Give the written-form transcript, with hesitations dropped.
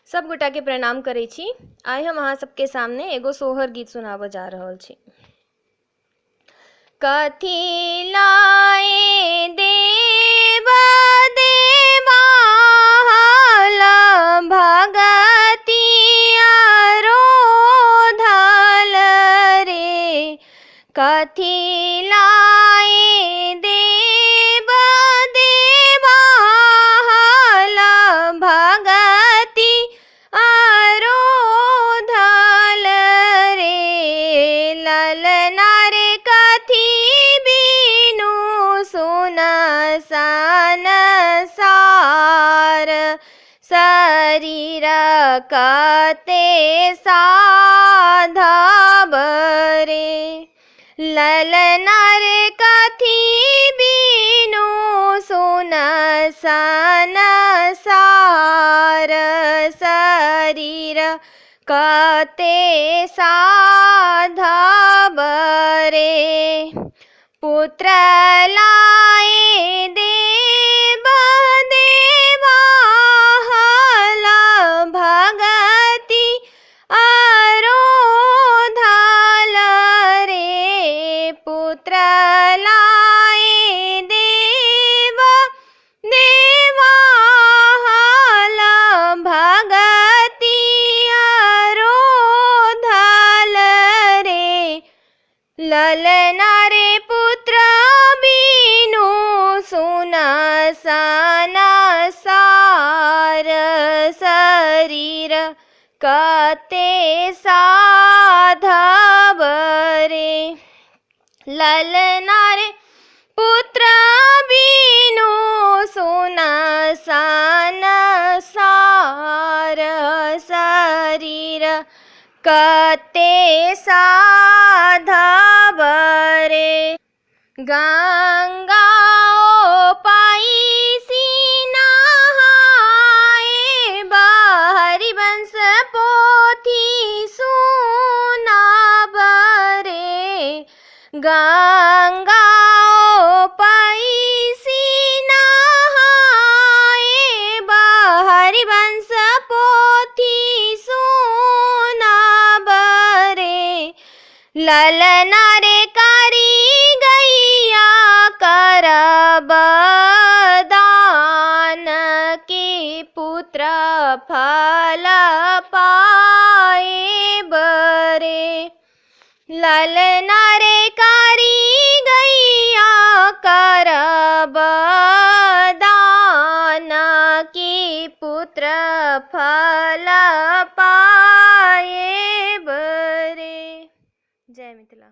सब गोटा के प्रणाम करै छी। आइ हम अहाँ सबके सामने एगो सोहर गीत सुनाबऽ जा रहल छी। कथी लाए देबा देबाल भगतिया रोधल रे, कथी लाए देबा देबाल भगति आरोधल रे, ललना रे कथी बिनु सुनसान सार, शरीर कते साधब रे, ललना रे कथी बिनु सुनसान सार, शरीर कते साधब रे, पुत्र लाए देबा देबाल भगति आरोधल रे, पुत्र लाए देबा देबाल भगति आरोधल रे, ललना रे पुत्र बिनु सुनसान सार, शरीर कते साधब रे, ललना रे पुत्र बिनु सुनसान सार, शरीर कते साधब रे, गंगा पाई नहाए हरिवंश पोथी सुनाब रे, गंगा पाई नहाए हरिवंश पोथी सुनाब रे, ललना रे कारी गैया करब दान के पुत्र फल पाएब रे, ललना रे कारी गैया करब दान के पुत्र फल पाएब रे। जय मिथिला।